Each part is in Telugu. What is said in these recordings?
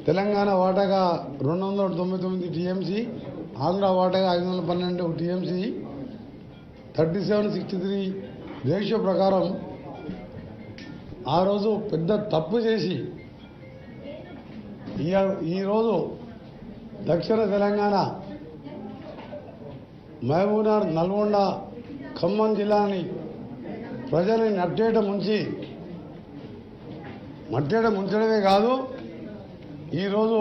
తెలంగాణ వాటాగా 299 టీఎంసీ, ఆంధ్ర వాటాగా 512 టీఎంసీ, 3763 రేషియో ప్రకారం ఆ రోజు పెద్ద తప్పు చేసి ఈరోజు దక్షిణ తెలంగాణ మహబూబ్నగర్, నల్గొండ, ఖమ్మం జిల్లాని ప్రజల్ని మట్టేట ముంచడమే కాదు, ఈరోజు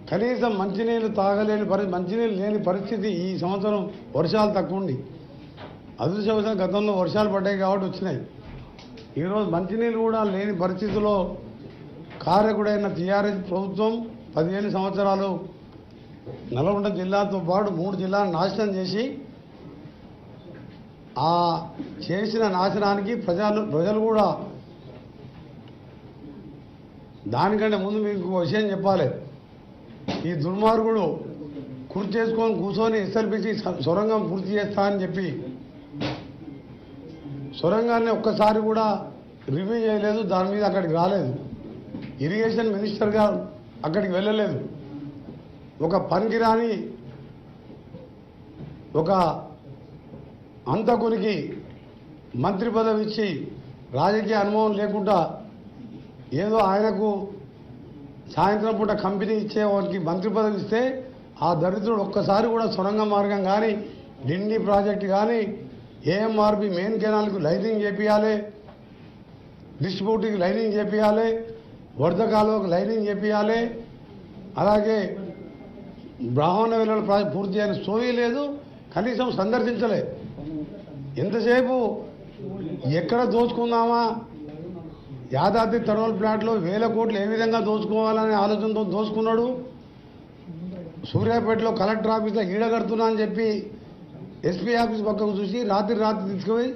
కనీసం మంచినీళ్ళు మంచినీళ్ళు లేని పరిస్థితి. ఈ సంవత్సరం వర్షాలు తక్కువ ఉండి, అదృష్టవశాత్తు గతంలో వర్షాలు పడ్డాయి కాబట్టి వచ్చినాయి. ఈరోజు మంచినీళ్ళు కూడా లేని పరిస్థితిలో కారకుడైన టీఆర్ఎస్ ప్రభుత్వం 15 సంవత్సరాలు నల్గొండ జిల్లాతో పాటు 3 జిల్లాలను నాశనం చేసి, ఆ చేసిన నాశనానికి ప్రజలు కూడా దానికంటే ముందు మీకు విషయం చెప్పాలి. ఈ దుర్మార్గుడు కూర్చొని ఎస్ఎల్బిసి సొరంగం పూర్తి చేస్తా అని చెప్పి సొరంగాన్ని ఒక్కసారి కూడా రివ్యూ చేయలేదు. దాని మీద అక్కడికి రాలేదు. ఇరిగేషన్ మినిస్టర్గా అక్కడికి వెళ్ళలేదు. ఒక పనికిరాని ఒక అంతకునికి మంత్రి పదవి ఇచ్చి రాజకీయ అనుభవం లేకుండా ఏదో ఆయనకు సాయంత్రం పూట కంపెనీ ఇచ్చే వారికి మంత్రి పదవి ఇస్తే ఆ దరిద్రుడు ఒక్కసారి కూడా సొరంగ మార్గం కానీ, డిండి ప్రాజెక్టు కానీ, ఏఎంఆర్బి మెయిన్ కెనాల్కు లైనింగ్ చేపియాలి, డిస్ట్రిబ్యూటర్కి లైనింగ్ చేపియాలి, వరద కాలువకు లైనింగ్ చేపియాలి, అలాగే బ్రాహ్మణ వెలువల ప్రాజెక్ట్ పూర్తి చేయని సోయి లేదు. కనీసం సందర్శించలే. ఎంతసేపు ఎక్కడ దోచుకుందామా, యాదాద్రి థర్మల్ ప్లాంట్లో 1000 కోట్లు ఏ విధంగా దోచుకోవాలనే ఆలోచనతో దోచుకున్నాడు. సూర్యాపేటలో కలెక్టర్ ఆఫీస్లో ఈడగడుతున్నా అని చెప్పి ఎస్పీ ఆఫీస్ పక్కకు చూసి రాత్రి తీసుకుపోయి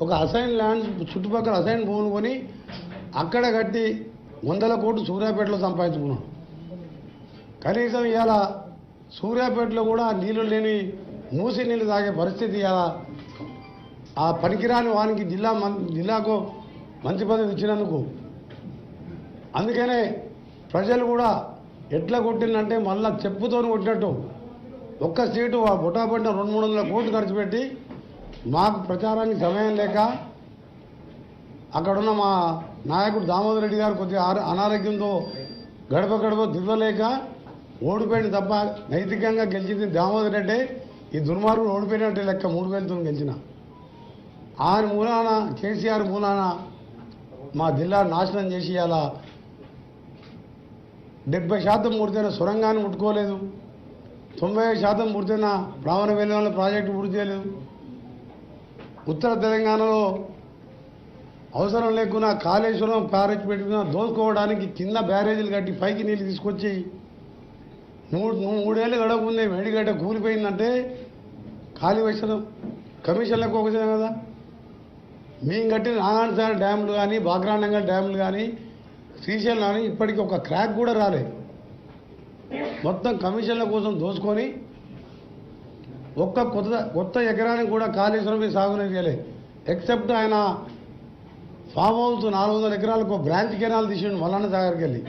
ఒక అసైన్ ల్యాండ్ చుట్టుపక్కల అసైన్ భూములు కొని అక్కడ కట్టి 100 కోట్లు సూర్యాపేటలో సంపాదించుకున్నాడు. కనీసం ఇవాళ సూర్యాపేటలో కూడా నీళ్లు లేని మూసి నీళ్ళు తాగే పరిస్థితి ఇవాళ ఆ పనికిరాని వానికి జిల్లాకు మంచి పదవి ఇచ్చినందుకు. అందుకనే ప్రజలు కూడా ఎట్లా కొట్టిందంటే మళ్ళా చెప్పుతో కొట్టినట్టు ఒక్క సీటు బుటాబట్టిన 200-300 కోట్లు ఖర్చు పెట్టి మాకు ప్రచారానికి సమయం లేక అక్కడున్న మా నాయకుడు దామోదర్ రెడ్డి గారు కొద్దిగా అనారోగ్యంతో గడప దివ్వలేక ఓడిపోయిన తప్ప నైతికంగా గెలిచింది దామోదర్ రెడ్డి. ఈ దుర్మార్గుడు ఓడిపోయినట్టే లెక్క 3000తో గెలిచిన. ఆయన మూలాన కేసీఆర్ మూలాన మా జిల్లా నాశనం చేసి అలా 70% పూర్తయిన సొరంగాన్ని ముట్టుకోలేదు, 90% పూర్తయిన బ్రాహ్మణ వెలువల ప్రాజెక్టు పూర్తి చేయలేదు. ఉత్తర తెలంగాణలో అవసరం లేకున్నా కాళేశ్వరం బ్యారేజ్ పెట్టుకున్న దోసుకోవడానికి కింద బ్యారేజీలు కట్టి పైకి నీళ్ళు తీసుకొచ్చి 3 ఏళ్ళు గడవకుందే వేడిగడ్డ కూలిపోయిందంటే ఖాళీ వేసడం కమిషన్లకు ఒకసారి కదా. మేము కట్టిన నాగార్జున డ్యాములు కానీ, బాగ్రానంగల్ డ్యాములు కానీ, శ్రీశైలం కానీ ఇప్పటికీ ఒక క్రాక్ కూడా రాలేదు. మొత్తం కమిషన్ల కోసం దోసుకొని ఒక్క కొత్త ఎకరానికి కూడా కాళేశ్వరం సాగునీరు చేయలేదు. ఎక్సెప్ట్ ఆయన ఫామ్ హౌస్ 400 ఎకరాలకు బ్రాంచ్ కెనాల్ తీసిండు మల్లన్న సాగర్కి వెళ్ళి,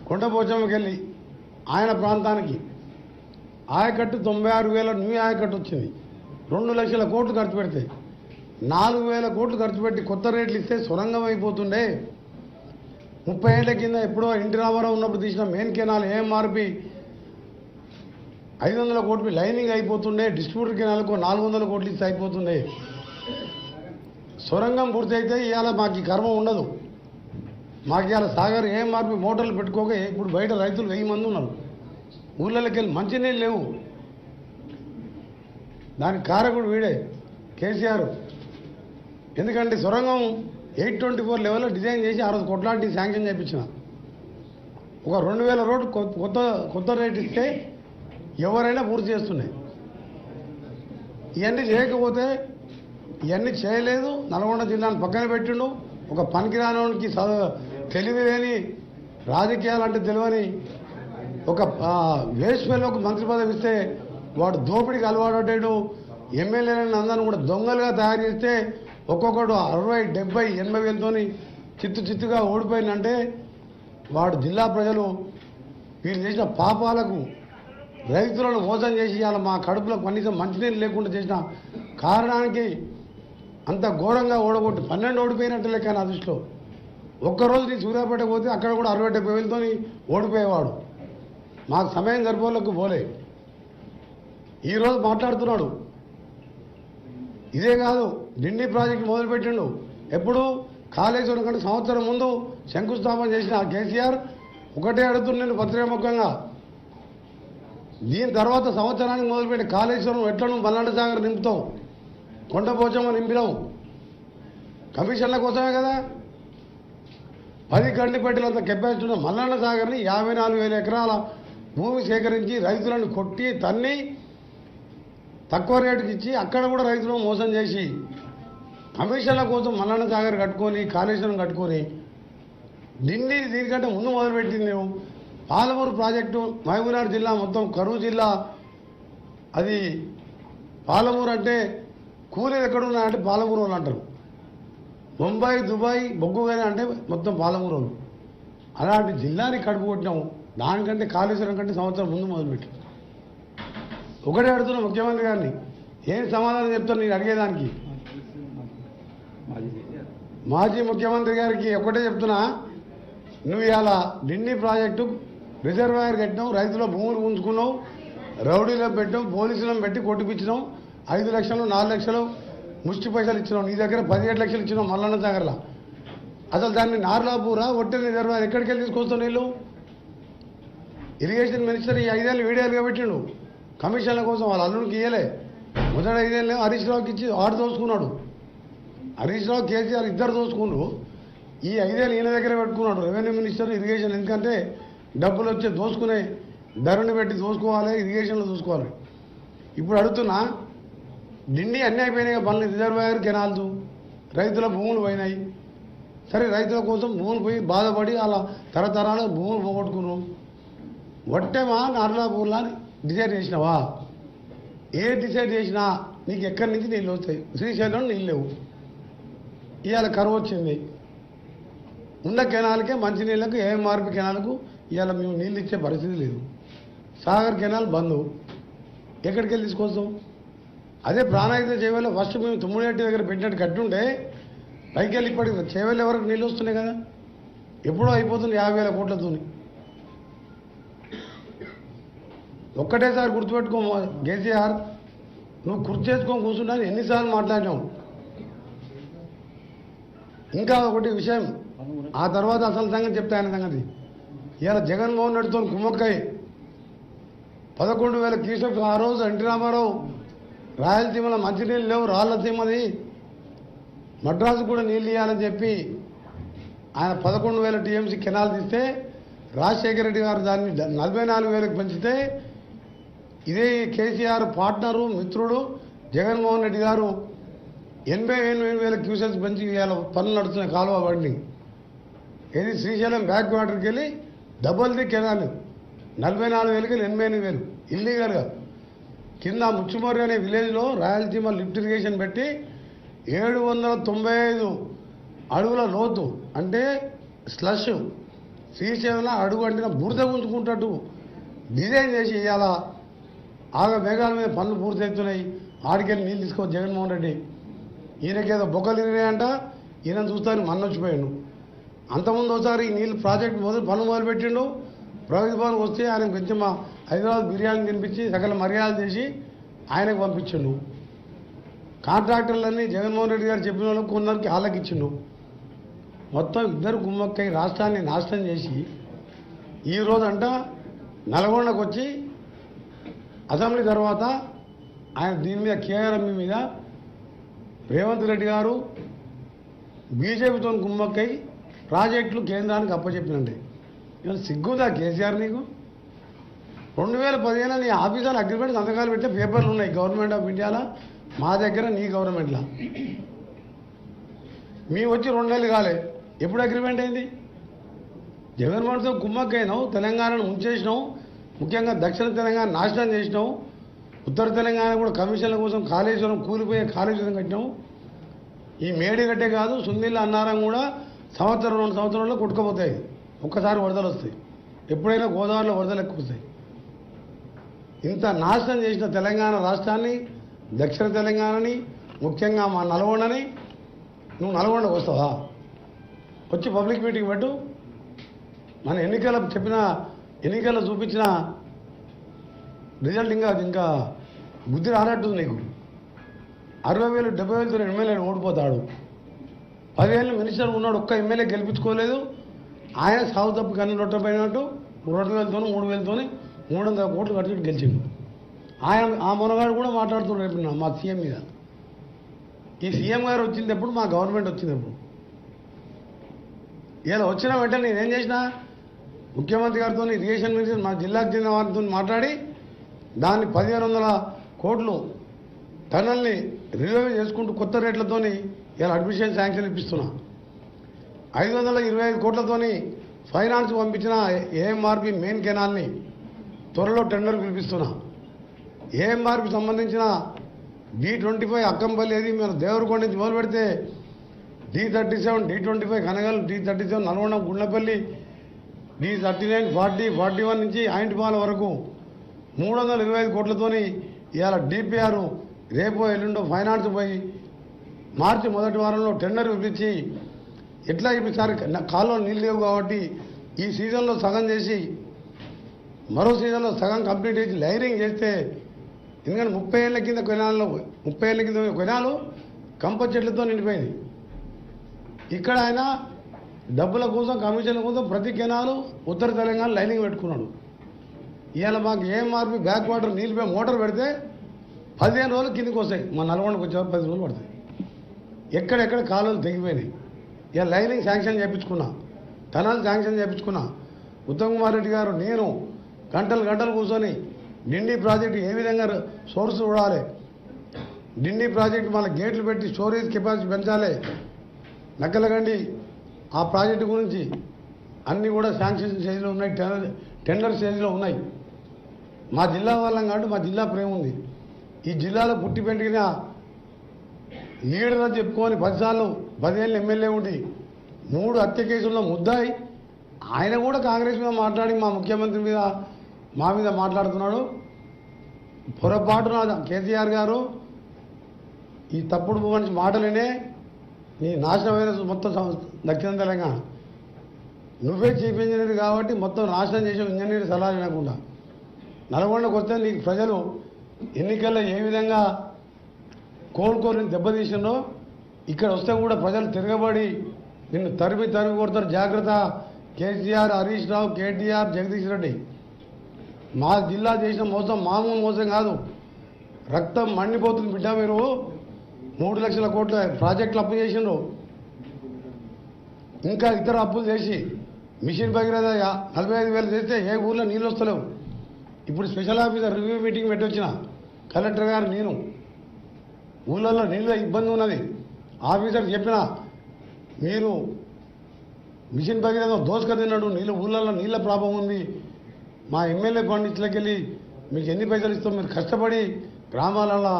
కొండపోచమ్మకి వెళ్ళి ఆయన ప్రాంతానికి ఆయకట్టు 96,000 న్యూ ఆయకట్టు వచ్చింది. 2 లక్షల కోట్లు ఖర్చు పెడితే 4,000 కోట్లు ఖర్చు పెట్టి కొత్త రేట్లు ఇస్తే సొరంగం అయిపోతుండే. 30 ఏళ్ల కింద ఎప్పుడో ఎన్టీ రామారావు ఉన్నప్పుడు తీసిన మెయిన్ కెనాల్ ఏఎంఆర్పి 500 కోట్లు లైనింగ్ అయిపోతుండే. డిస్ట్రిబ్యూటర్ కెనాల్కు 400 కోట్లు ఇస్తే అయిపోతుండే. సొరంగం పూర్తి అయితే ఇవాళ మాకు ఈ కర్మ ఉండదు. మాకు ఇవాళ సాగర్ ఏఎంఆర్పి మోటార్లు పెట్టుకోక ఇప్పుడు బయట రైతులు 1000 మంది ఉన్నారు. ఊళ్ళకి వెళ్ళి మంచినీళ్ళు లేవు. దానికి కారకుడు వీడే కేసీఆర్. ఎందుకంటే సొరంగం 824 లెవెల్లో డిజైన్ చేసి ఆ రోజు కొట్లాంటి శాంక్షన్ చేయించిన. ఒక 2000 రోడ్డు కొత్త రేట్ ఇస్తే ఎవరైనా పూర్తి చేస్తున్నాయి. ఇవన్నీ చేయకపోతే ఇవన్నీ చేయలేదు. నల్గొండ జిల్లాను పక్కన పెట్టిండు. ఒక పనికిరానికి తెలివి లేని రాజకీయాలు అంటే తెలియని ఒక వేస్ట్ ఫెలోకి మంత్రి పదవి ఇస్తే వాడు దోపిడికి అలవాటు. ఎమ్మెల్యేలను అందరిని కూడా దొంగలుగా తయారు చేస్తే ఒక్కొక్కడు 60, 70, 80 వేలతోని చిత్తుగా ఓడిపోయిందంటే వాడు జిల్లా ప్రజలు వీళ్ళు చేసిన పాపాలకు రైతులను మోసం చేసి ఇవాళ మా కడుపులో కనీసం మంచినీళ్ళు లేకుండా చేసిన కారణానికి అంత ఘోరంగా ఓడగొట్టి 12 ఓడిపోయినట్టు లెక్క నా దృష్టిలో. ఒక్కరోజు నీ సూర్యాపేట పోతే అక్కడ కూడా 60-70 వేలతో ఓడిపోయేవాడు. మాకు సమయం సరిపోలకు పోలే. ఈరోజు మాట్లాడుతున్నాడు. ఇదే కాదు, ఢిల్లీ ప్రాజెక్టు మొదలుపెట్టిండు. ఎప్పుడు కాళేశ్వరం కంటే సంవత్సరం ముందు శంకుస్థాపన చేసిన కేసీఆర్ ఒకటే అడుగుతున్నాను పత్రికాముఖంగా, దీని తర్వాత సంవత్సరానికి మొదలుపెట్టి కాళేశ్వరం ఎట్లను మల్లాండ సాగర్ నింపుతాం, కొండపోచమ్మ నింపినాం, కమిషన్ల కోసమే కదా. 10 గంటపెట్టినంత కెపాసిటీ ఉన్న మల్లాండ సాగర్ని 54,000 ఎకరాల భూమి సేకరించి రైతులను కొట్టి తన్ని తక్కువ రేటుకి ఇచ్చి అక్కడ కూడా రైతులను మోసం చేసి కమిషన్ల కోసం మల్లాండ సాగర్ కట్టుకొని కాళేశ్వరం కట్టుకొని ఢిల్లీ దీనికంటే ముందు మొదలుపెట్టింది మేము. పాలమూరు ప్రాజెక్టు మహబూబ్నగర్ జిల్లా మొత్తం కరువు జిల్లా. అది పాలమూరు అంటే కూలీలు ఎక్కడున్నాయంటే పాలమూరు వాళ్ళు అంటారు. ముంబై దుబాయ్ బొగ్గుగానే అంటే మొత్తం పాలమూరు వాళ్ళు. అలాంటి జిల్లాని కడుపు కొట్టినాము. దానికంటే కాళేశ్వరం కంటే సంవత్సరం ముందు మొదలుపెట్టాం. ఒకటే అడుగుతున్నా ముఖ్యమంత్రి గారిని, ఏం సమాధానం చెప్తాను నేను అడిగేదానికి. మాజీ ముఖ్యమంత్రి గారికి ఒకటే చెప్తున్నా, నువ్వు ఇవాళ ఢిల్లీ ప్రాజెక్టు రిజర్వాయర్ కట్టినావు, రైతుల భూములు ఉంచుకున్నావు, రౌడీలో పెట్టావు, పోలీసులను పెట్టి కొట్టిపించినావు, 5 లక్షలు 4 లక్షలు ముష్టి పైసలు ఇచ్చినావు. నీ దగ్గర 17 లక్షలు ఇచ్చినావు మల్లన్న సాగర్లో. అసలు దాన్ని నార్లాపూరా ఒట్టి రిజర్వాయర్ ఎక్కడికి వెళ్ళి తీసుకొస్తావు నీళ్ళు? ఇరిగేషన్ మినిస్టర్ ఈ 5 ఏళ్ళు వీడియోలుగా పెట్టిండు కమిషన్ల కోసం. వాళ్ళ అల్లుడికి ఇయ్యలే. మొదటి 5 ఏళ్ళు హరీష్ రావుకి ఇచ్చి ఆడు దోసుకున్నాడు. హరీష్ రావు కేసీఆర్ ఇద్దరు దోసుకుండు. ఈ 5 ఏళ్ళు ఈయన దగ్గర పెట్టుకున్నాడు రెవెన్యూ మినిస్టర్ ఇరిగేషన్. ఎందుకంటే డబ్బులు వచ్చే దోసుకునే ధరని పెట్టి దోసుకోవాలి, ఇరిగేషన్లో చూసుకోవాలి. ఇప్పుడు అడుగుతున్నా, ఢిల్లీ అన్నీ అయిపోయినాయి పనులు, రిజర్వాయర్ కెనాల్స్, రైతుల భూములు పోయినాయి. సరే రైతుల కోసం భూములు పోయి బాధపడి అలా తరతరాల భూములు పోగొట్టుకున్నాం. వట్టేమా నార్లాపూర్లా డిసైడ్ చేసినావా? ఏ డిసైడ్ చేసినా నీకు ఎక్కడి నుంచి నీళ్ళు వస్తాయి? శ్రీశైలం నీళ్ళు లేవు, ఇవాళ కరువు వచ్చింది. ఉన్న కెనాల్కే మంచినీళ్ళకు ఏఎంఆర్పి కెనాల్కు ఇవాళ మేము నీళ్ళు ఇచ్చే పరిస్థితి లేదు. సాగర్ కెనాల్ బంద్, ఎక్కడికి వెళ్ళి తీసుకొస్తాం? అదే ప్రాణాయుధ చేవెళ్ళ ఫస్ట్ మేము తుమ్మిడిగట్టి దగ్గర పెట్టినట్టు కట్టుంటే పైకి వెళ్ళి ఇప్పటికి చేవెళ్ళ వరకు నీళ్ళు వస్తున్నాయి కదా. ఎప్పుడో అయిపోతుంది 50,000 కోట్లతో. ఒక్కటేసారి గుర్తుపెట్టుకో కేసీఆర్, నువ్వు గుర్తు చేసుకొని కూర్చుంటా ఎన్నిసార్లు మాట్లాడినావు. ఇంకా ఒకటి విషయం, ఆ తర్వాత అసలు సంగతి చెప్తా. ఆయన సంగతి ఇవాళ జగన్మోహన్ రెడ్డితో కుమ్మక్కై 11,000 క్యూసెక్ ఆ రోజు ఎన్టీ రామారావు రాయలసీమలో మంచినీళ్ళు లేవు, రాళ్లసీమది మద్రాసు కూడా నీళ్ళు ఇవ్వాలని చెప్పి ఆయన 11,000 టీఎంసీ కెనాల్ తీస్తే రాజశేఖర రెడ్డి గారు దాన్ని 44,000కి పెంచితే ఇదే కేసీఆర్ పార్ట్నరు మిత్రుడు జగన్మోహన్ రెడ్డి గారు 88,000 క్యూసెక్స్ పెంచి ఇవాళ పనులు నడుస్తున్న కాలువ బండి. ఏది శ్రీశైలం బ్యాక్ వాటర్కి వెళ్ళి డబల్ది కెనాల్ 44,000కి 88,000 ఇల్లీగల్గా. కింద ముచ్చుమర్రి అనే విలేజ్లో రాయలసీమ లిఫ్ట్ ఇరిగేషన్ పెట్టి 795 అడుగుల లోతు అంటే స్లష్ శ్రీశైలంలో అడుగు అంటిన బురద ఉంచుకుంటట్టు డిజైన్ చేసి ఇవాళ మేఘాల మీద పనులు పూర్తవుతున్నాయి. ఆడికెళ్ళి నీళ్ళు తీసుకో జగన్మోహన్ రెడ్డి. ఈయనకేదో బొక్కలు తిరిగాయంట, ఈయన చూస్తాను మన్నొచ్చిపోయాడు. అంతకుముందు ఒకసారి నీళ్ళు ప్రాజెక్ట్ పనులు మొదలుపెట్టిండు. ప్రగతి భవన్కి వస్తే ఆయన కొంచెం హైదరాబాద్ బిర్యానీ తినిపించి సకల మర్యాదలు చేసి ఆయనకు పంపించిండు. కాంట్రాక్టర్లన్నీ జగన్మోహన్ రెడ్డి గారు చెప్పిన వాళ్ళకి కొందరికి వాళ్ళకి ఇచ్చిండు. మొత్తం ఇద్దరు గుమ్మక్కై రాష్ట్రాన్ని నాశనం చేసి ఈరోజంట నల్గొండకు వచ్చి అసెంబ్లీ తర్వాత ఆయన దీని మీద కేఆర్ఎంఈ మీద రేవంత్ రెడ్డి గారు బీజేపీతో గుమ్మక్కై ప్రాజెక్టులు కేంద్రానికి అప్పచెప్పినండి. ఇవాళ సిగ్గుందా కేసీఆర్ నీకు? 2015 నీ ఆఫీసర్ అగ్రిమెంట్ సంతకాలు పెట్టే పేపర్లు ఉన్నాయి గవర్నమెంట్ ఆఫ్ ఇండియాలో, మా దగ్గర నీ గవర్నమెంట్లో. మేము వచ్చి 2 నెలలు కాలే, ఎప్పుడు అగ్రిమెంట్ అయింది? జగన్మోహన్తో కుమ్మక్కైనావు, తెలంగాణను ముంచేసినావు, ముఖ్యంగా దక్షిణ తెలంగాణ నాశనం చేసినావు, ఉత్తర తెలంగాణ కూడా కమిషన్ల కోసం కాళేశ్వరం కూలిపోయే కాళేశ్వరం కట్టినావు. ఈ మేడిగట్టే కాదు సుందిళ్ళ అన్నారం కూడా సంవత్సరం 2 సంవత్సరాల్లో కొట్టుకుపోతాయి. ఒక్కసారి వరదలు వస్తాయి. ఎప్పుడైనా గోదావరిలో వరదలు ఎక్కువ వస్తాయి. ఇంత నాశనం చేసిన తెలంగాణ రాష్ట్రాన్ని, దక్షిణ తెలంగాణని, ముఖ్యంగా మా నల్గొండని, నువ్వు నల్గొండకు వస్తావా? వచ్చి పబ్లిక్ మీటింగ్ పెట్టు. మన ఎన్నికల్లో చూపించిన రిజల్ట్ ఇంకా బుద్ధి రానట్టుంది నీకు. 60,000 70,000తో ఎమ్మెల్యేని ఓడిపోతాడు. 10 ఏళ్ళు మినిస్టర్ ఉన్నాడు, ఒక్క ఎమ్మెల్యే గెలిపించుకోలేదు. ఆయన సాగు తప్పు కన్ను రొట్టపోయినట్టు 2,000తో 3,000తో 300 కోట్లు కట్టి గెలిచిండు. ఆ మొనగాడు కూడా మాట్లాడుతున్నాడు రేపు మా సీఎం మీద. ఈ సీఎం గారు వచ్చింది ఎప్పుడు, మా గవర్నమెంట్ వచ్చింది ఎప్పుడు? ఇలా వచ్చిన వెంటనే నేనేం చేసిన, ముఖ్యమంత్రి గారితో ఇరిగేషన్ మినిస్టర్ మా జిల్లాకు చెందిన వారితో మాట్లాడి దాన్ని 1,500 కోట్లు టన్నల్ని రివ్యూ చేసుకుంటూ కొత్త రేట్లతోని ఇలా అడ్మిషన్ శాంక్షన్ ఇప్పిస్తున్నా. 525 కోట్లతోని ఫైనాన్స్ పంపించిన ఏఎంఆర్పి మెయిన్ కెనాల్ని త్వరలో టెండర్ పిలిపిస్తున్నా. ఏఎంఆర్పి సంబంధించిన D25 అక్కంపల్లి ఏది మేము దేవరకొండ నుంచి మొదలు పెడితే D37, D25 Kanagal, D37 Nalgonda Gundlapalli, D39 40 41 నుంచి ఆయింటిపాల వరకు 325 కోట్లతోని ఇవాళ డిపిఆర్ రేపో ఎల్లుండో ఫైనాన్స్ పోయి మార్చి మొదటి వారంలో టెండర్ పిలిపించి ఎట్లా ఈసారి కాలువలో నీళ్ళు లేవు కాబట్టి ఈ సీజన్లో సగం చేసి మరో సీజన్లో సగం కంప్లీట్ చేసి లైరింగ్ చేస్తే, ఎందుకంటే 30 ఏళ్ల కింద కొనాలు కంప చెట్లతో నిండిపోయింది. ఇక్కడ ఆయన డబ్బుల కోసం కమిషన్ల కోసం ప్రతి కెనాలు ఉత్తర తెలంగాణ లైనింగ్ పెట్టుకున్నాడు. ఇవాళ మాకు ఏఎంఆర్పి బ్యాక్ వాటర్ నీళ్ళపై మోటార్ పెడితే 15 రోజులు కిందికి వస్తాయి. మా నల్గొండకు వచ్చేవారు 10 రోజులు పడతాయి. ఎక్కడెక్కడ కాలువలు తెగిపోయినాయి. ఇవాళ లైనింగ్ శాంక్షన్ చేయించుకున్నా, టనల్ శాంక్షన్ చేయించుకున్నా. ఉత్తమ్ కుమార్ రెడ్డి గారు నేను గంటలు కూర్చొని డిండి ప్రాజెక్టు ఏ విధంగా సోర్స్ చూడాలి, డిండి ప్రాజెక్టు మళ్ళీ గేట్లు పెట్టి స్టోరేజ్ కెపాసిటీ పెంచాలి, నక్కలగండి ఆ ప్రాజెక్టు గురించి అన్నీ కూడా శాంక్షన్ స్టేజ్లో ఉన్నాయి, టెండర్ స్టేజ్లో ఉన్నాయి. మా జిల్లా వాళ్ళం కాబట్టి మా జిల్లా ప్రేమ ఉంది. ఈ జిల్లాలో పుట్టి పెరిగిన లీడర్ అని చెప్పుకొని 10 సార్లు 10 ఏళ్ళు ఎమ్మెల్యే ఉండి 3 హత్య కేసుల్లో ముద్దాయి ఆయన కూడా కాంగ్రెస్ మీద మాట్లాడి మా ముఖ్యమంత్రి మీద మా మీద మాట్లాడుతున్నాడు. పొరపాటున కేసీఆర్ గారు ఈ తప్పుడు మనిషి మాటలనే నీ నాశనమైన మొత్తం దక్షిణ తెలంగాణ. నువ్వే చీఫ్ ఇంజనీర్ కాబట్టి మొత్తం నాశనం చేసే ఇంజనీర్ సలహా వినకుండా నల్గొండకు వస్తే నీకు ప్రజలు ఎన్నికల్లో ఏ విధంగా కోలుకోరిని దెబ్బతీసిందో ఇక్కడ వస్తే కూడా ప్రజలు తిరగబడి నిన్ను తరిమి కొడతారు. జాగ్రత్త. కేసీఆర్, హరీష్ రావు, కేటీఆర్, జగదీష్ రెడ్డి మా జిల్లా చేసిన మోసం మామూలు మోసం కాదు. రక్తం మండిపోతుంది బిడ్డ. మీరు 3 లక్షల కోట్ల ప్రాజెక్టులు అప్పు చేసిండ్రు, ఇంకా ఇతర అప్పులు చేసి మిషన్ భగీరథ 45,000 చేస్తే ఏ ఊర్లో నీళ్ళు వస్తలేవు. ఇప్పుడు స్పెషల్ ఆఫీసర్ రివ్యూ మీటింగ్ పెట్టి వచ్చిన కలెక్టర్ గారు నేను, ఊళ్ళల్లో నీళ్ళ ఇబ్బంది ఉన్నది. ఆఫీసర్ చెప్పిన మీరు మిషన్ భగీరథ దోసుక తిన్నాడు, ఊళ్ళల్లో నీళ్ళ ప్రాబ్లం ఉంది, మా ఎమ్మెల్యే ఫండ్ ఇట్లకెళ్ళి మీకు ఎన్ని పైసలు ఇస్తాం, మీరు కష్టపడి గ్రామాలలో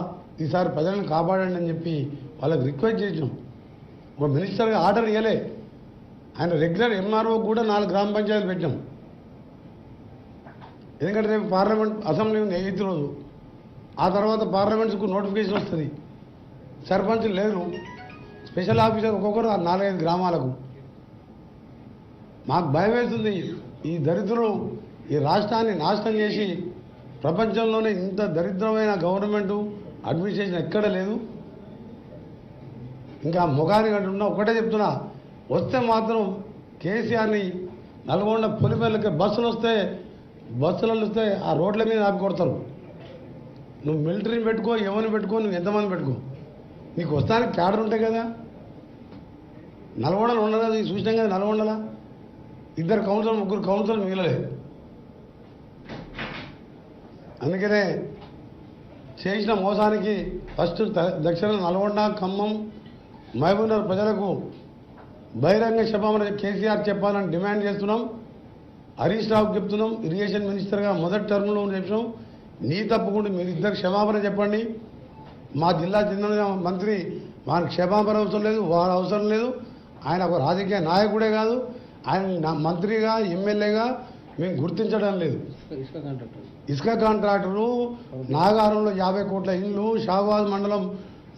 ఈసారి ప్రజలను కాపాడండి అని చెప్పి వాళ్ళకి రిక్వెస్ట్ చేసాం. ఒక మినిస్టర్గా ఆర్డర్ ఇవ్వలే. ఆయన రెగ్యులర్ ఎంఆర్ఓ కూడా 4 గ్రామ పంచాయతీలు పెట్టాం. ఎందుకంటే రేపు పార్లమెంట్ అసెంబ్లీ ఉంది 8వ రోజు. ఆ తర్వాత పార్లమెంట్స్కు నోటిఫికేషన్ వస్తుంది. సర్పంచ్లు లేరు, స్పెషల్ ఆఫీసర్ ఒక్కొక్కరు 4-5 గ్రామాలకు. మాకు భయం వేస్తుంది. ఈ దరిద్రులు ఈ రాష్ట్రాన్ని నాశనం చేసి ప్రపంచంలోనే ఇంత దరిద్రమైన గవర్నమెంటు అడ్మినిస్ట్రేషన్ ఎక్కడ లేదు. ఇంకా ముఖానికి అంటున్నా ఒకటే చెప్తున్నా, వస్తే మాత్రం కేసీఆర్ని నల్గొండ పొలిమేరలకి బస్సులు వస్తే ఆ రోడ్ల మీద ఆపి కొడతారు. నువ్వు మిలిటరీని పెట్టుకో, ఎవరిని పెట్టుకో, నువ్వు ఎంతమంది పెట్టుకో, నీకు వస్తానికి క్యాడర్ ఉంటాయి కదా. నల్గొండలు ఉండదు, చూసినాం కదా నల్గొండలా 2 కౌన్సిలర్ 3 కౌన్సిలర్ మిగలలేదు. అందుకనే చేసిన మోసానికి ఫస్ట్ దక్షిణ నల్గొండ, ఖమ్మం, మహబూబ్నగర్ ప్రజలకు బహిరంగ క్షమాపణ కేసీఆర్ చెప్పాలని డిమాండ్ చేస్తున్నాం. హరీష్ రావుకి చెప్తున్నాం, ఇరిగేషన్ మినిస్టర్గా మొదటి టర్మ్లో చెప్పాం, నీ తప్పకుండా మీరు ఇద్దరు క్షమాపణ చెప్పండి. మా జిల్లా చెందిన మంత్రి వారికి క్షమాపణ అవసరం లేదు, వారు అవసరం లేదు. ఆయన ఒక రాజకీయ నాయకుడే కాదు, ఆయన మంత్రిగా ఎమ్మెల్యేగా మేము గుర్తించడం లేదు. ఇసుక కాంట్రాక్టరు నాగారంలో 50 కోట్ల ఇల్లు, షాబాద్ మండలం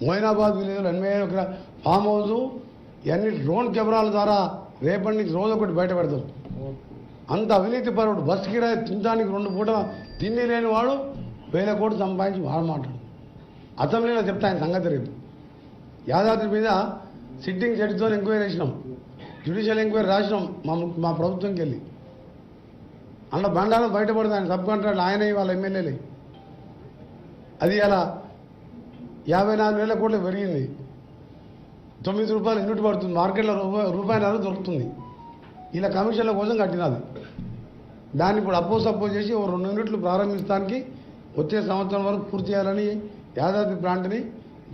మొయినాబాద్ విలేజ్లో 81 ఫామ్ హౌస్, ఇవన్నీ డ్రోన్ కెమెరాల ద్వారా రేపటి నుంచి రోజు ఒకటి బయటపెడతాం. అంత అవినీతి పరుడు. బస్సు కిరాయి తినడానికి 2 పూటల తిండి లేని వాడు 1000 కోట్లు సంపాదించి వాడు మాట్లాడు. అసెంబ్లీలో చెప్తా ఆయన సంగతి రేపు. యాదాద్రి మీద సిట్టింగ్ జడ్జితో ఎంక్వైరీ చేసినాం, జ్యుడిషియల్ ఎంక్వైరీ రాసినాం మా ప్రభుత్వంకి వెళ్ళి. అందులో బండారం బయటపడుతుంది. ఆయన సబ్ కాంట్రాక్ట్ ఆయన వాళ్ళ ఎమ్మెల్యేలే. అది అలా 54,000 కోట్లు పెరిగింది. 9 రూపాయలు యూనిట్ పడుతుంది. మార్కెట్లో రూపాయలు దొరుకుతుంది. ఇలా కమిషన్ల కోసం కట్టినది. దాన్ని ఇప్పుడు సపోజ్ చేసి 2 యూనిట్లు ప్రారంభించడానికి వచ్చే సంవత్సరం వరకు పూర్తి చేయాలని యాదాద్రి ప్లాంట్ని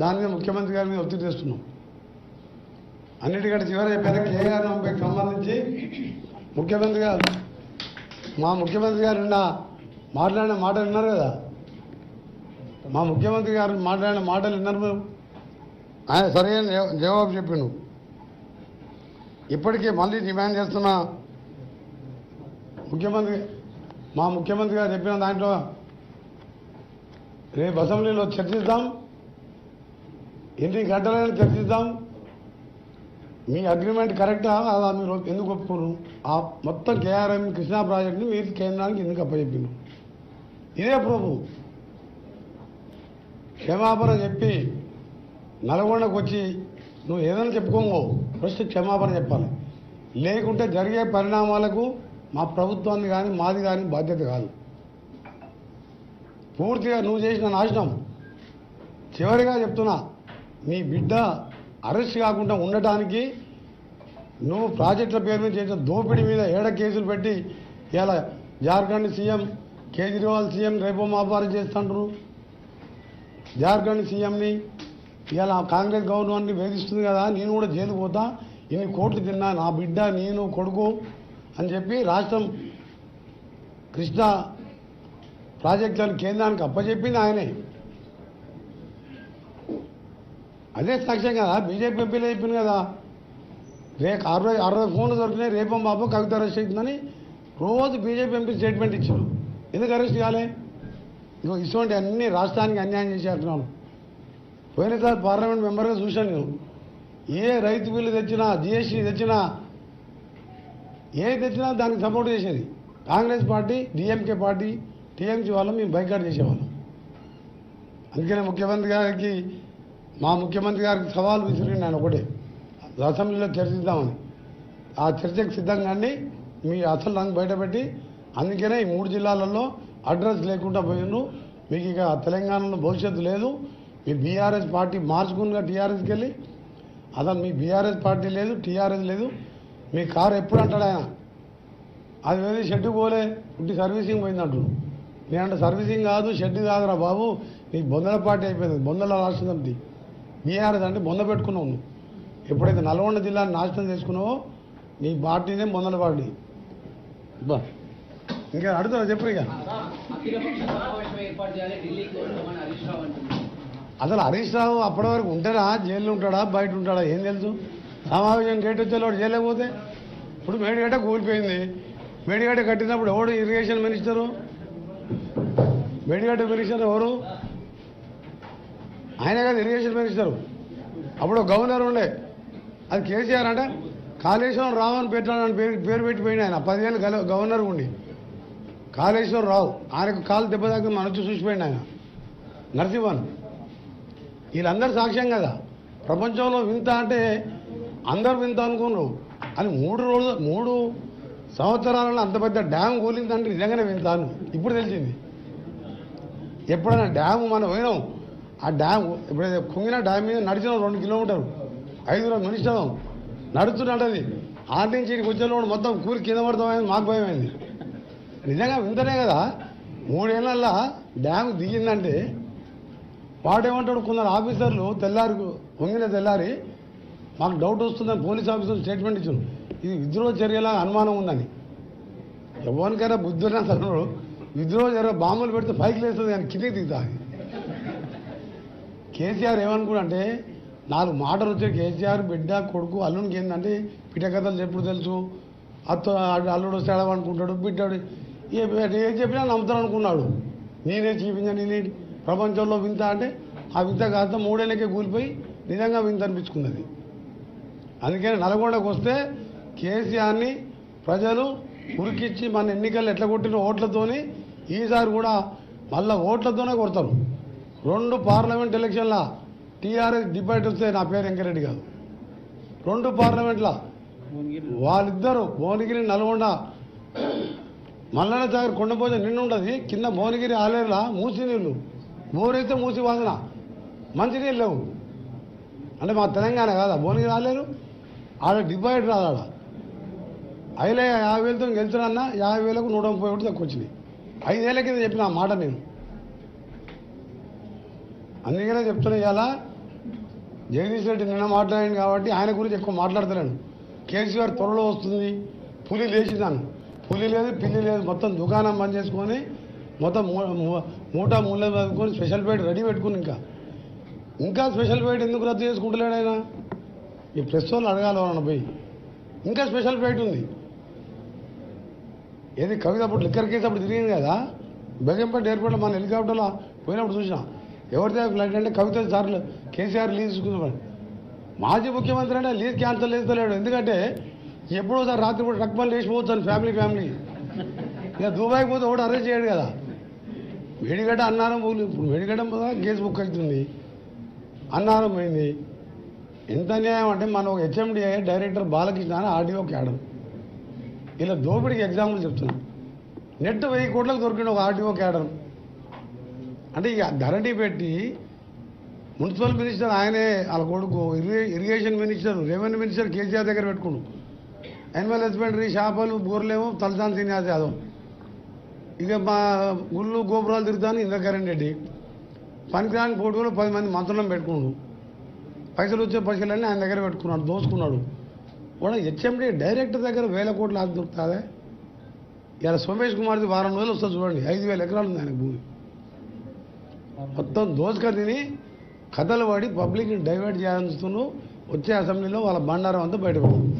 దాని మీద ముఖ్యమంత్రి గారి మీద ఒత్తిడి చేస్తున్నాం. అన్నిటికంటే చివరి చెప్పారు కేఆర్ నంబర్కి సంబంధించి మా ముఖ్యమంత్రి గారు నిన్న మాట్లాడిన మాటలు విన్నారు కదా. మా ముఖ్యమంత్రి గారు మాట్లాడిన మాటలు విన్నారు మీరు. ఆయన సరైన జవాబు చెప్పిండు. ఇప్పటికే మళ్ళీ డిమాండ్ చేస్తున్నా మా ముఖ్యమంత్రి గారు చెప్పిన దాంట్లో రేపు అసెంబ్లీలో చర్చిద్దాం, ఎన్ని గంటలైనా చర్చిద్దాం. మీ అగ్రిమెంట్ కరెక్టా అలా మీరు ఎందుకు ఒప్పుకోరు? ఆ మొత్తం కేఆర్ఎం కృష్ణా ప్రాజెక్టుని మీరు కేంద్రానికి ఎందుకు అప్పచెప్పిండు? ఇదే ప్రభు క్షమాపణ చెప్పి నల్గొండకు వచ్చి నువ్వు ఏదైనా చెప్పుకోమో ఫస్ట్ క్షమాపణ చెప్పాలి. లేకుంటే జరిగే పరిణామాలకు మా ప్రభుత్వాన్ని కానీ మాది కానీ బాధ్యత కాదు. పూర్తిగా నువ్వు చేసిన నాశనం. చివరిగా చెప్తున్నా, నీ బిడ్డ అరెస్ట్ కాకుండా ఉండటానికి నువ్వు ప్రాజెక్టుల పేరు మీద చేసిన దోపిడీ మీద 7 కేసులు పెట్టి ఇలా జార్ఖండ్ సీఎం కేజ్రీవాల్ సీఎం రేపో మాపారం చేస్తుంటారు. జార్ఖండ్ సీఎంని ఇలా కాంగ్రెస్ గవర్నమెంట్ని వేధిస్తుంది కదా, నేను కూడా జైలు పోతా, ఇన్ని కోట్లు తిన్నా, నా బిడ్డ నేను కొడుకు అని చెప్పి రాష్ట్రం కృష్ణా ప్రాజెక్టులను కేంద్రానికి అప్పచెప్పింది ఆయనే. అదే సాక్ష్యం కదా. బీజేపీ ఎంపీలు చెప్పింది కదా, రేపు 60 ఫోన్లు దొరికినాయి, రేపం బాబు కవిత అరెస్ట్ అవుతుందని రోజు బీజేపీ ఎంపీ స్టేట్మెంట్ ఇచ్చారు. ఎందుకు అరెస్ట్ కాలే? ఇగో ఇటువంటి అన్ని రాష్ట్రానికి అన్యాయం చేసేస్తున్నాను. పోయినసారి పార్లమెంట్ మెంబర్గా చూశాను నేను. ఏ రైతు బిల్లు తెచ్చినా, జిఎస్టీ తెచ్చినా, ఏది తెచ్చినా దానికి సపోర్ట్ చేసేది Congress party, DMK party, TMC వాళ్ళు మేము బైకాట్ చేసేవాళ్ళం. అందుకనే మా ముఖ్యమంత్రి గారికి సవాల్ విసిరింది ఆయన ఒకటే, అసెంబ్లీలో చర్చిద్దామని. ఆ చర్చకు సిద్ధంగానే మీ అసలు రంగు బయటపెట్టి, అందుకనే ఈ 3 జిల్లాలలో అడ్రస్ లేకుండా పోయిండ్రు. మీకు ఇక తెలంగాణలో భవిష్యత్తు లేదు. మీ బీఆర్ఎస్ పార్టీ మార్చుకునిగా టీఆర్ఎస్కి వెళ్ళి, అసలు మీ బీఆర్ఎస్ పార్టీ లేదు, టీఆర్ఎస్ లేదు. మీ కారు ఎప్పుడు అంటాడు ఆయన, అది వేది షెడ్డు పోలే, ఇంటి సర్వీసింగ్ పోయిందంటాడు. నేనంటే సర్వీసింగ్ కాదు, షెడ్ కాదురా బాబు, నీకు బొందల పార్టీ అయిపోయింది. బొందల రాష్ట్ర సమితి బీఆర్ఎస్ అంటే బొంద పెట్టుకున్నావు నువ్వు. ఎప్పుడైతే నల్గొండ జిల్లాని నాశనం చేసుకున్నావో నీ పార్టీనే బొందల పార్టీ. బా ఇంకా అడుగుతున్నా చెప్పు. ఇక అసలు హరీష్ రావు అప్పటి వరకు ఉంటాడా, జైల్లో ఉంటాడా, బయట ఉంటాడా ఏం తెలుసు? సమావేశం గేట్ వచ్చేవాడు జైలేకపోతే. ఇప్పుడు మేడిగడ్డ కూలిపోయింది. మేడిగడ్డ కట్టినప్పుడు ఎవడు ఇరిగేషన్ మినిస్టరు? మేడిగడ్డ మినిస్టర్ ఎవరు? ఆయన కదా ఇరిగేషన్ మినిస్టరు. అప్పుడు గవర్నర్ ఉండే, అది కేసీఆర్. అంటే కాళేశ్వరం రావు అని పెట్టాలని పేరు పెట్టిపోయింది ఆయన. 10 ఏళ్ళు గవర్నర్ ఉండి కాళేశ్వరం రావు. ఆయనకు కాలు దెబ్బ దాకా మనొచ్చి చూసిపోయింది ఆయన నరసింహన్. వీళ్ళందరూ సాక్ష్యం కదా. ప్రపంచంలో వింత అంటే అందరు వింత అనుకున్నారు. అని 3 సంవత్సరాలలో అంత పెద్ద డ్యామ్ కూలిందంటే నిజంగానే వింతాను. ఇప్పుడు తెలిసింది. ఎప్పుడైనా డ్యాము మనం పోయినాం, ఆ డ్యామ్ ఎప్పుడైతే కుంగిన డ్యామ్ మీద నడిచినాం 2 కిలోమీటర్లు, 5 మినిస్టర్ నడుస్తున్నట్టది. ఆటి నుంచి ఇక్కడికి వచ్చేవాడు మొత్తం కూలి కింద పడతామని మాకు భయమైంది. నిజంగా వింతనే కదా. 3 ఏళ్ళల్లో డ్యామ్ దిగిందంటే వాడేమంటాడు, కొందరు ఆఫీసర్లు పొంగిన తెల్లారి మాకు డౌట్ వస్తుందని పోలీస్ ఆఫీసర్లు స్టేట్మెంట్ ఇచ్చారు. ఇది విద్రోహ చర్యలా అనుమానం ఉందని. ఎవరికైనా బుద్ధున్నా అసలు విద్రోహ చర్య బాంబులు పెడితే పైకి లేస్తుంది కానీ కిందికి దిగుతుంది. కేసీఆర్ ఏమనుకుంటే 4 మాటలు వచ్చాయి. కేసీఆర్ బిడ్డ కొడుకు అల్లునికి ఏంటంటే పిటకథలు చెప్పుడు తెలుసు, అల్లుడు వస్తాడు అనుకుంటాడు, బిడ్డాడు ఏం చెప్పినా నమ్ముతాను అనుకున్నాడు. నేనే చూపించాను నేను ప్రపంచంలో వింత అంటే ఆ వింత కాస్త 3 ఏళ్ళకే కూలిపోయి నిజంగా వింత అనిపించుకున్నది. అందుకని నల్గొండకు వస్తే కేసీఆర్ని ప్రజలు ఉరికిచ్చి మన ఎన్నికలు ఎట్లా కొట్టిన ఓట్లతోని ఈసారి కూడా మళ్ళీ ఓట్లతోనే కొడతారు. 2 పార్లమెంట్ ఎలక్షన్ల టీఆర్ఎస్ డిబేట్ వస్తే నా పేరు వెంకరెడ్డి కాదు. 2 పార్లమెంట్ల వాళ్ళిద్దరూ భువనగిరి నల్గొండ మల్లన్న సాగర్ కొండపోతే నిండుండదు, కింద భువనగిరి ఆలేరులా మూసి నీళ్ళు, బోరైతే మూసి వాదన, మంచినీళ్ళు లేవు. అంటే మా తెలంగాణ కాదా భువనగిరి ఆలేరు? ఆడ డిబేట్ రాదు. ఆడ 50,000తో గెలుతున్నా 50,000కు 130 తక్కువ వచ్చినాయి. 5 ఏళ్ల కింద చెప్పిన ఆ మాట నేను. అందుకనే చెప్తున్నా ఇవాళ జగదీష్ రెడ్డి నిన్న మాట్లాడింది కాబట్టి ఆయన గురించి ఎక్కువ మాట్లాడతలేను. కేసీఆర్ త్వరలో వస్తుంది, పులి లేచిందాను, పులి లేదు పిల్లి లేదు, మొత్తం దుకాణం బంద్ చేసుకొని మొత్తం మూటా మూల చదువుకొని స్పెషల్ బైట్ రెడీ పెట్టుకుని ఇంకా స్పెషల్ బైట్ ఎందుకు రద్దు చేసుకుంటలేడు ఆయన? ఈ ప్రెస్ వాళ్ళు అడగాలి వాళ్ళని పోయి. ఇంకా స్పెషల్ బైట్ ఉంది. ఏది కవిత అప్పుడు లిక్కర్ కేసు అప్పుడు తిరిగింది కదా, బెగంపేట ఎయిర్పోర్ట్లో మన హెలికాప్టర్లో పోయినప్పుడు చూసినా ఎవరిదే ఫ్లైట్ అంటే కవిత సార్లు కేసీఆర్ లీజ్ తీసుకుందామని. మాజీ ముఖ్యమంత్రి అంటే లీజ్ క్యాన్సల్ చేస్తలేడు. ఎందుకంటే ఎప్పుడో సార్ రాత్రి కూడా రక్మల్ లేచిపోవచ్చు ఫ్యామిలీ ఇక దుబాయ్కి పోతే ఒకటి అరెస్ట్ చేయడు కదా. మేడిగడ్డ అన్నారం పోలీ, ఇప్పుడు మేడిగడ్డ పోదా కేసు బుక్ అవుతుంది, అన్నారం పోయింది. ఎంత అన్యాయం అంటే మన ఒక హెచ్ఎండిఏ డైరెక్టర్ బాలకృష్ణ అని ఆర్డీఓ క్యాడర్, ఇలా దోపిడికి ఎగ్జాంపుల్ చెప్తున్నాం. నెట్ 1000 కోట్లకు దొరికింది ఒక ఆర్డీఓ క్యాడర్. అంటే ఇక ధరణి పెట్టి మున్సిపల్ మినిస్టర్ ఆయనే, వాళ్ళ కొడుకు irrigation minister, revenue minister KCR దగ్గర పెట్టుకుండు. యానిమల్ హస్బెండరీ చేపలు బోర్లేమో తలసాని శ్రీనివాస్ యాదవ్. ఇక మా గుళ్ళు గోపురాలు తిరుగుతాను ఇంద్రకరణ్ రెడ్డి. పనికిరాని పోటీలో 10 మంది మంత్రులను పెట్టుకుండు. పైసలు వచ్చే పైసలన్నీ ఆయన దగ్గర పెట్టుకున్నాడు, దోసుకున్నాడు. కూడా హెచ్ఎండి డైరెక్టర్ దగ్గర 1000 కోట్లు ఆది దొరుకుతుందే. ఇలా సోమేష్ కుమార్ది 2 వారం రోజులు వస్తుంది చూడండి, 5,000 ఎకరాలు ఉంది ఆయన భూమి. మొత్తం దోసుక తిని కథలు పడి పబ్లిక్ని డైవర్ట్ చేయాలనుస్తున్నావు. వచ్చే అసెంబ్లీలో వాళ్ళ బండారం అంతా బయటపడుతుంది.